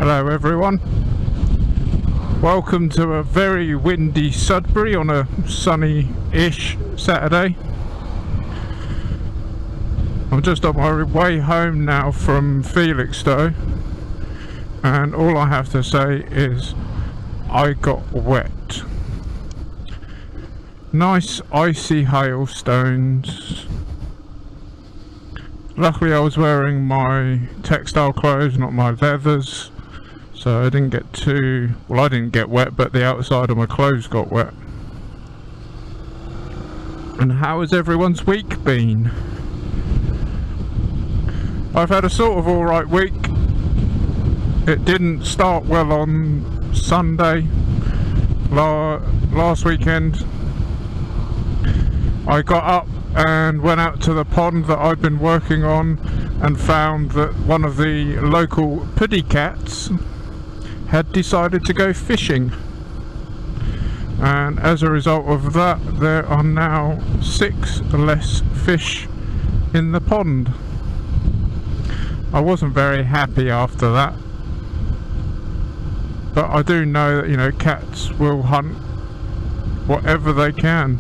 Hello everyone, welcome to a very windy Sudbury on a sunny-ish Saturday. I'm just on my way home now from Felixstowe, and all I have to say is I got wet. Nice icy hailstones. Luckily I was wearing my textile clothes, not my leathers, so I didn't get too, well, I didn't get wet, but the outside of my clothes got wet. And how has everyone's week been? I've had a sort of alright week. It didn't start well on Sunday last weekend. I got up and went out to the pond that I'd been working on and found that one of the local puddy cats had decided to go fishing, and as a result of that there are now 6 less fish in the pond. I wasn't very happy after that, but I do know that, you know, cats will hunt whatever they can.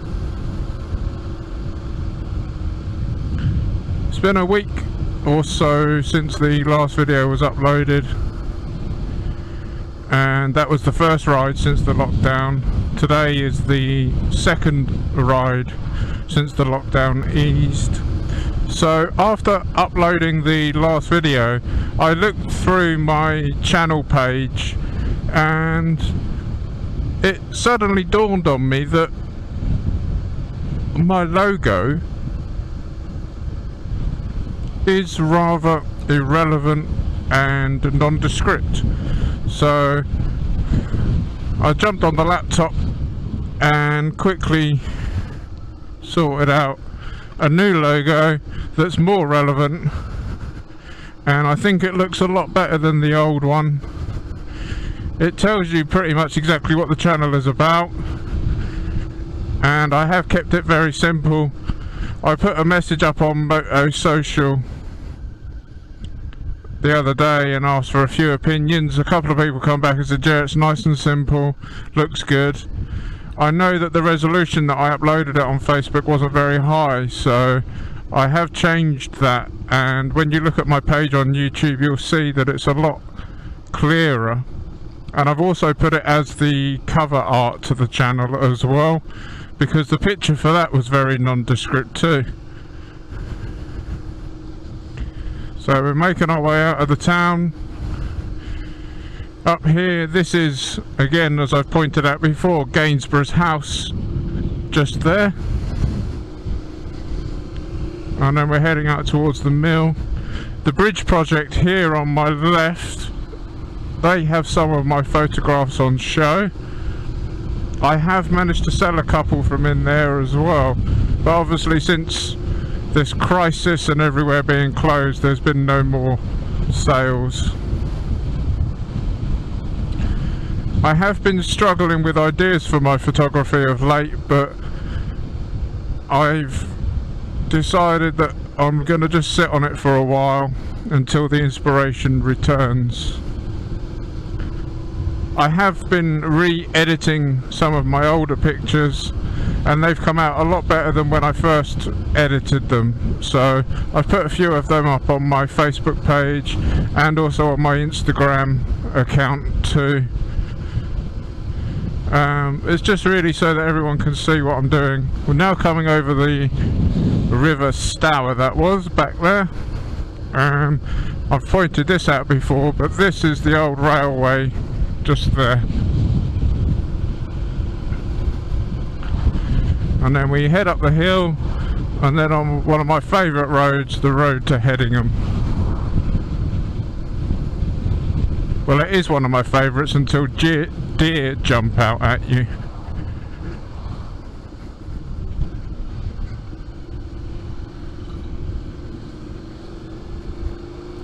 It's been a week or so since the last video was uploaded, and that was the first ride since the lockdown. Today is the second ride since the lockdown eased. So after uploading the last video, I looked through my channel page and it suddenly dawned on me that my logo is rather irrelevant and nondescript. So I jumped on the laptop and quickly sorted out a new logo that's more relevant, and I think it looks a lot better than the old one. It tells you pretty much exactly what the channel is about, and I have kept it very simple. I put a message up on Moto Social the other day and asked for a few opinions. A couple of people come back and said, yeah, it's nice and simple, looks good. I know that the resolution that I uploaded it on Facebook wasn't very high, so I have changed that, and when you look at my page on YouTube you'll see that it's a lot clearer, and I've also put it as the cover art to the channel as well, because the picture for that was very nondescript too. So we're making our way out of the town. Up here, this is, again, as I've pointed out before, Gainsborough's house, just there. And then we're heading out towards the mill. The bridge project here on my left, they have some of my photographs on show. I have managed to sell a couple from in there as well, but obviously since this crisis and everywhere being closed, there's been no more sales. I have been struggling with ideas for my photography of late, but I've decided that I'm going to just sit on it for a while until the inspiration returns. I have been re-editing some of my older pictures, and they've come out a lot better than when I first edited them, so I've put a few of them up on my Facebook page and also on my Instagram account too. It's just really so that everyone can see what I'm doing. We're now coming over the River Stour, that was back there. I've pointed this out before, but this is the old railway just there. And then we head up the hill, and then on one of my favourite roads, the road to Headingham. Well, it is one of my favourites until deer jump out at you.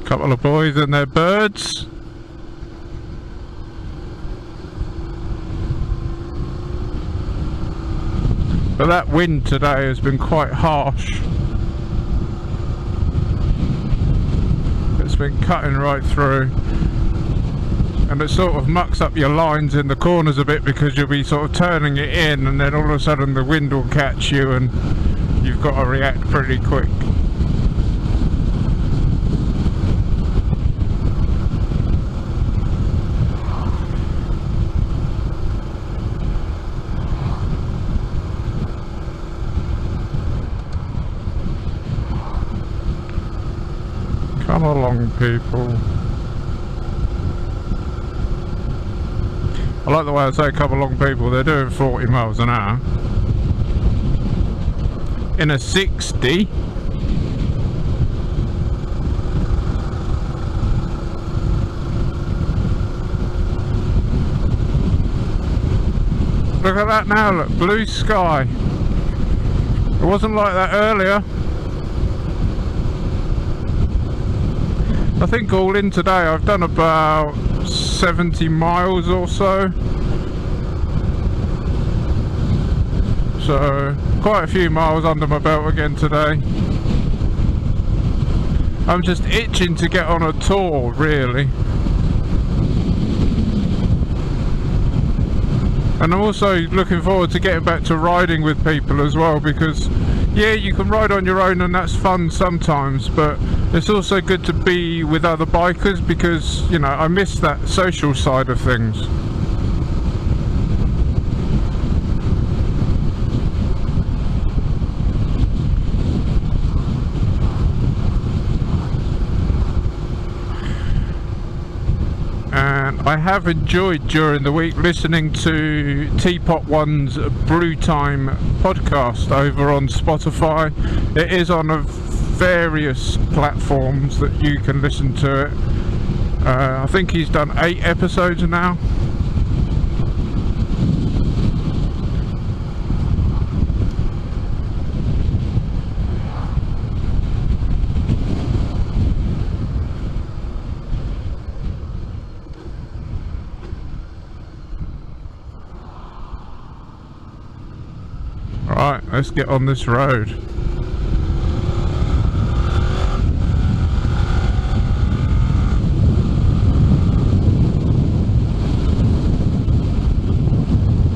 Couple of boys and their birds. But that wind today has been quite harsh. It's been cutting right through. and it sort of mucks up your lines in the corners a bit because you'll be sort of turning it in, and then all of a sudden the wind will catch you and you've got to react pretty quick. Come along, people. I like the way I say come along, people. They're doing 40 miles an hour in a 60. Look at that now, look, blue sky. It wasn't like that earlier. I think all in today I've done about 70 miles or so. So quite a few miles under my belt again today. I'm just itching to get on a tour, really. And I'm also looking forward to getting back to riding with people as well, because yeah, you can ride on your own and that's fun sometimes, but it's also good to be with other bikers because, you know, I miss that social side of things. And I have enjoyed during the week listening to Teapot One's Brew Time podcast over on Spotify. It is on various platforms that you can listen to it. I think he's done 8 episodes now. Right, let's get on this road.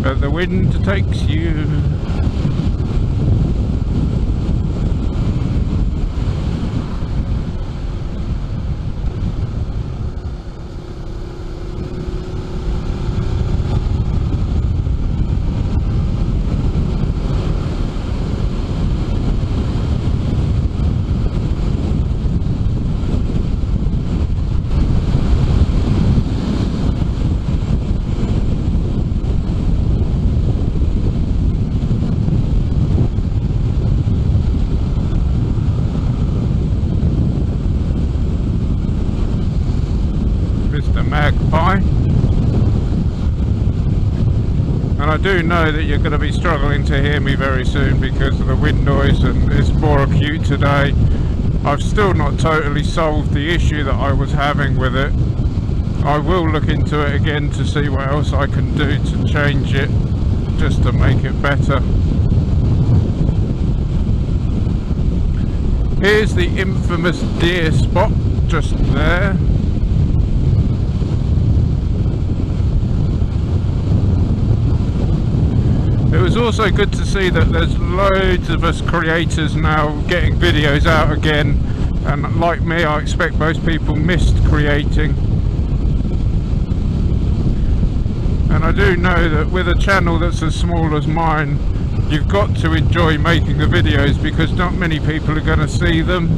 Where the wind takes you. Magpie. And I do know that you're going to be struggling to hear me very soon because of the wind noise, and it's more acute today. I've still not totally solved the issue that I was having with it. I will look into it again to see what else I can do to change it, just to make it better. Here's the infamous deer spot just there. It was also good to see that there's loads of us creators now getting videos out again, and like me, I expect most people missed creating. And I do know that with a channel that's as small as mine, you've got to enjoy making the videos because not many people are going to see them.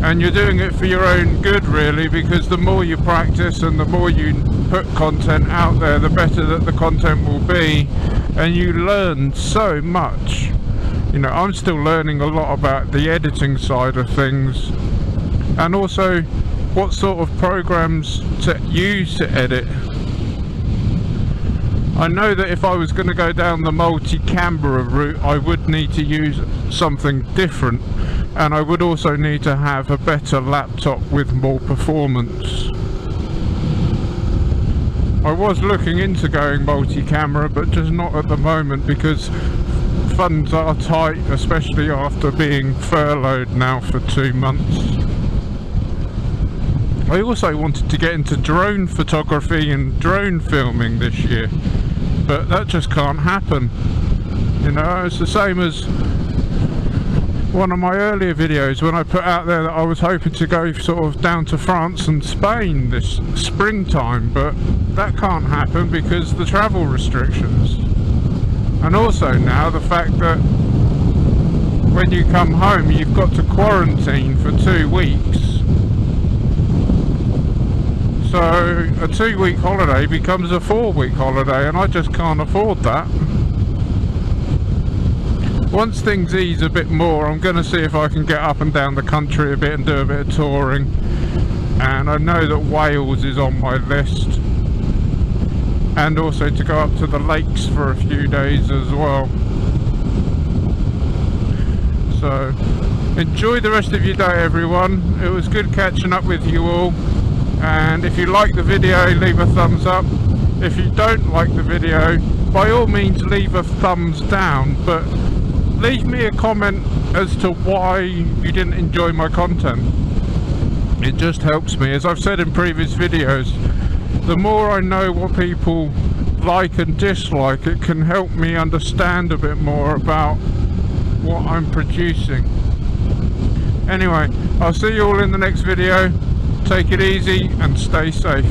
And you're doing it for your own good, really, because the more you practice and the more you put content out there, the better that the content will be, and you learn so much. You know, I'm still learning a lot about the editing side of things, and also what sort of programs to use to edit. I know that if I was going to go down the multi-camera route, I would need to use something different, and I would also need to have a better laptop with more performance. I was looking into going multi-camera, but just not at the moment because funds are tight, especially after being furloughed now for 2 months. I also wanted to get into drone photography and drone filming this year, but that just can't happen. You know, it's the same as one of my earlier videos when I put out there that I was hoping to go sort of down to France and Spain this springtime, but that can't happen because the travel restrictions. And also now the fact that when you come home you've got to quarantine for 2 weeks. So a 2-week holiday becomes a 4-week holiday, and I just can't afford that. Once things ease a bit more, I'm going to see if I can get up and down the country a bit and do a bit of touring. And I know that Wales is on my list, and also to go up to the lakes for a few days as well. So enjoy the rest of your day, everyone. It was good catching up with you all. And if you like the video, leave a thumbs up. If you don't like the video, by all means leave a thumbs down, but leave me a comment as to why you didn't enjoy my content. It just helps me. As I've said in previous videos, the more I know what people like and dislike, it can help me understand a bit more about what I'm producing. Anyway, I'll see you all in the next video. Take it easy and stay safe.